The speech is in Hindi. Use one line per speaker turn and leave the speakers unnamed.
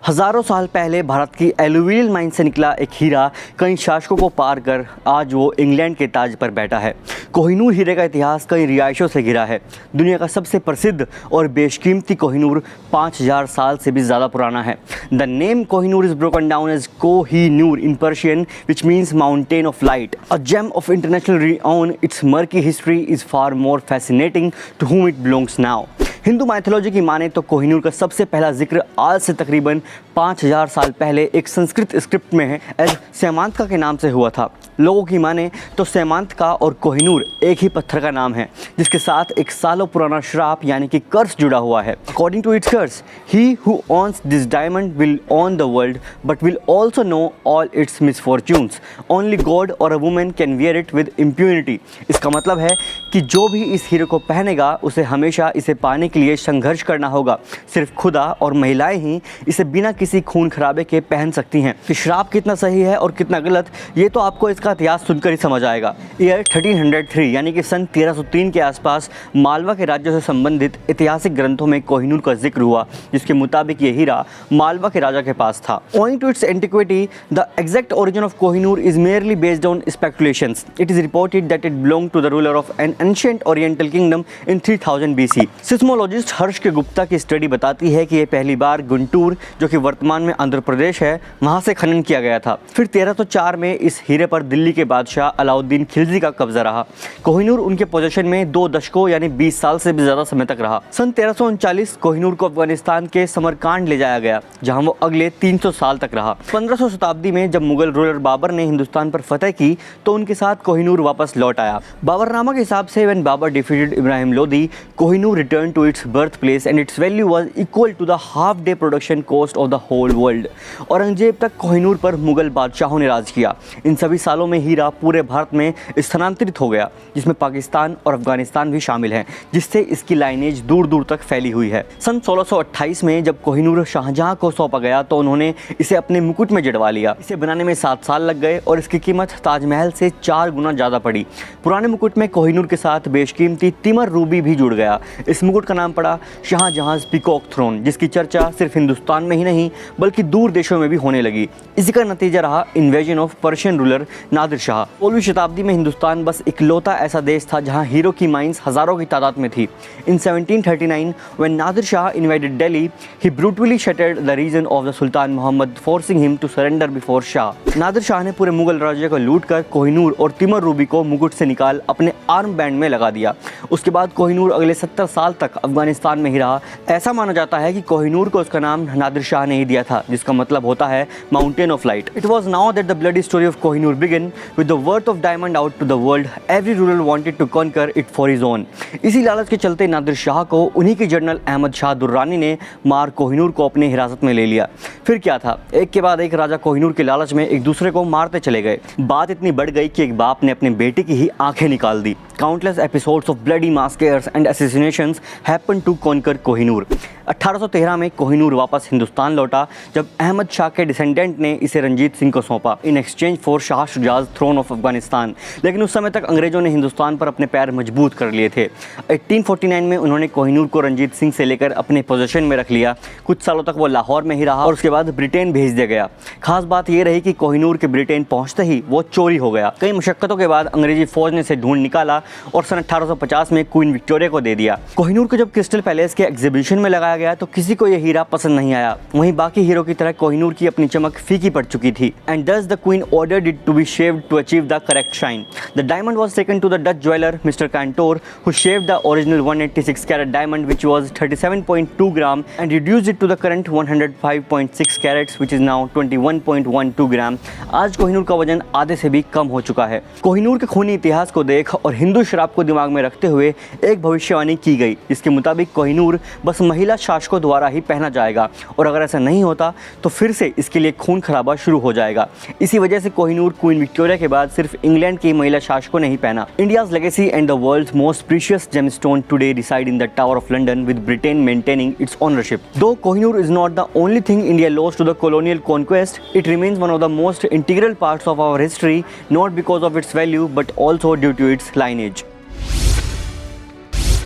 हजारों साल पहले भारत की एलुवियल माइन से निकला एक हीरा कई शासकों को पार कर आज वो इंग्लैंड के ताज पर बैठा है। कोहिनूर हीरे का इतिहास कई रिहायशों से घिरा है। दुनिया का सबसे प्रसिद्ध और बेशकीमती कोहिनूर 5000 साल से भी ज़्यादा पुराना है। The name Kohinoor is broken down as Kohinoor in Persian which means mountain of light, a gem of international renown. Its murky history is far more fascinating to whom it belongs now। Hindu mythology की माने तो कोहिनूर का सबसे पहला जिक्र आज से तकरीबन 5000 साल पहले एक संस्कृत स्क्रिप्ट में है एज सैमांतिका के नाम से हुआ था। लोगों की माने तो सैमांतिका और कोहिनूर एक ही पत्थर का नाम है जिसके साथ एक सालों पुराना श्राप यानी कि कर्स जुड़ा हुआ है। According to its curse, he who owns this diamond will own the world but will also know all its misfortunes. Only God और a woman can wear it with impunity. इसका मतलब है कि जो भी इस हीरे को पहनेगा उसे हमेशा इसे पाने के लिए संघर्ष करना होगा। सिर्फ खुदा और महिलाएं ही इसे बिना किसी खून खराबे के पहन सकती हैं। कि श्राप कितना सही है और कितना गलत, ये तो आपको इसका इतिहास सुनकर ही समझ आएगा। ईयर 1303 यानी कि सन 1303 के आसपास मालवा के राज्य से संबंधित ऐतिहासिक ग्रंथों में कोहिनूर का जिक्र हुआ, जिसके मुताबिक ये हीरा मालवा के राजा के पास था। Owing to its antiquity, the exact origin of Kohinoor is merely based on speculations. It is reported that it belonged to the ruler of an ancient Oriental kingdom in 3000 BC. Seismologist हर्ष के गुप्ता की स्टडी बताती है कि यह पहली बार गुंटूर, जो कि वर्तमान में आंध्र प्रदेश है, वहां से खनन किया गया था। फिर 1304 में इस हीरे पर दिल्ली के बादशाह अलाउद्दीन खिलजी का कब्जा रहा। कोहिनूर उनके पोजीशन में 2 दशकों यानी 20 साल से भी ज्यादा समय तक रहा। सन 1339 कोहिनूर को अफगानिस्तान के समरकांड ले जाया गया, जहां वो अगले 300 साल तक रहा। 1500 शताब्दी में जब मुगल रूलर बाबर ने हिंदुस्तान पर फतह की तो उनके साथ कोहिनूर वापस लौट आया। बाबरनामा के हिसाब से when Babur defeated Ibrahim Lodi, Kohinoor return to its birth place and its value was equal to the half day production cost of the whole world. Aurangzeb तक कोहिनूर पर मुगल बादशाहों ने राज किया। इन सभी सालों में हीरा पूरे भारत में स्थानांतरित हो गया, जिसमें पाकिस्तान और अफगानिस्तान भी शामिल हैं, जिससे इसकी लाइनेज दूर दूर तक फैली हुई है। सन 1628 में जब कोहिनूर शाहजहां को सौंपा गया तो उन्होंने इसे अपने मुकुट में जड़वा लिया। इसे बनाने में 7 साल लग गए और इसकी कीमत ताजमहल से 4 गुना ज़्यादा पड़ी। पुराने मुकुट में कोहिनूर के साथ बेशकीमती तिमर रूबी भी जुड़ गया। इस मुकुट का नाम पड़ा शाहजहां पीकॉक थ्रोन, जिसकी चर्चा सिर्फ हिंदुस्तान में ही नहीं बल्कि दूर देशों में भी होने लगी। इसी का नतीजा रहा invasion of Persian ruler Nadir Shah. 16वीं शताब्दी में हिंदुस्तान बस इकलौता ऐसा देश था जहां हीरो की माइंस हजारों की तादाद में थी। इन 1739 when Nadir Shah invaded Delhi, he brutally shattered the region of the Sultan Muhammad, forcing him to surrender before Shah। Nadir Shah ने पूरे मुगल राज्य को लूटकर कोहिनूर और तिमर रूबी को मुकुट से निकाल अपने आर्म बैंड में लगा दिया। उसके बाद कोहिनूर अगले 70 साल तक अफगानिस्तान में ही रहा। ऐसा माना जाता है कि कोहिनूर को उसका नाम नादिर शाह ने ही दिया था, जिसका मतलब होता है mountain of light. It was now that the bloody story of Kohinoor began with the worth of diamond out to the world. Every ruler wanted to conquer it for his own। इसी लालच के चलते नादिर शाह को उन्हीं के जनरल अहमद शाह दुर्रानी ने मार कोहिनूर को अपने हिरासत में ले लिया। फिर क्या था, एक के बाद एक राजा कोहिनूर के लालच में एक दूसरे को मारते चले गए। बात इतनी बढ़ गई कि एक बाप ने अपने बेटे की ही आंखें निकाल दी। Countless episodes of bloody massacres and assassinations happened to conquer Kohinoor. 1813 में कोहिनूर वापस हिंदुस्तान लौटा जब अहमद शाह के डिसेंडेंट ने इसे रंजीत सिंह को सौंपा in exchange for Shah Shuja's throne of Afghanistan. लेकिन उस समय तक अंग्रेजों ने हिंदुस्तान पर अपने पैर मजबूत कर लिए थे। 1849 में उन्होंने कोहिनूर को रंजीत सिंह से लेकर अपने पोजीशन में रख लिया। कुछ सालों तक वो लाहौर में ही रहा और उसके बाद ब्रिटेन भेज दिया गया। खास बात यह रही कि कोहिनूर के ब्रिटेन पहुंचते ही वो चोरी हो गया। कई मशक्कतों के बाद अंग्रेजी फौज ने इसे ढूंढ निकाला और सन 1850 में क्वीन विक्टोरिया को दे दिया। कोहिनूर को जब क्रिस्टल पैलेस के एग्जीबिशन में लगाया गया तो किसी को यह हीरा पसंद नहीं आया। वहीं बाकी हीरो की तरह कोहिनूर की अपनी चमक फीकी पड़ चुकी थी। And thus the queen ordered it to be shaved to achieve the correct shine. The diamond was taken to the Dutch jeweler Mr. Cantor, who shaved the original 186 carat diamond, which was 37.2 gram, and reduced it to the current 105.6 carats, which is now 21.12 gram। आज कोहिनूर का वजन आधे से भी कम हो चुका है। कोहिनूर के खूनी इतिहास को देख और हिंदू शराब को दिमाग में रखते हुए एक भविष्यवाणी की गई, जिसके मुताबिक कोहिनूर बस महिला शासकों द्वारा ही पहना जाएगा और अगर ऐसा नहीं होता तो फिर से इसके लिए खून खराबा शुरू हो जाएगा। इसी वजह से कोहिनूर क्वीन विक्टोरिया के बाद सिर्फ इंग्लैंड की महिला शासकों ने ही पहना। India's legacy and the world's most precious gemstone today reside in the Tower of London with Britain maintaining its ownership. Though Kohinoor is not the only thing India lost to the colonial conquest, it remains one of the most integral parts of our history, not because of its value but also due to its lineage।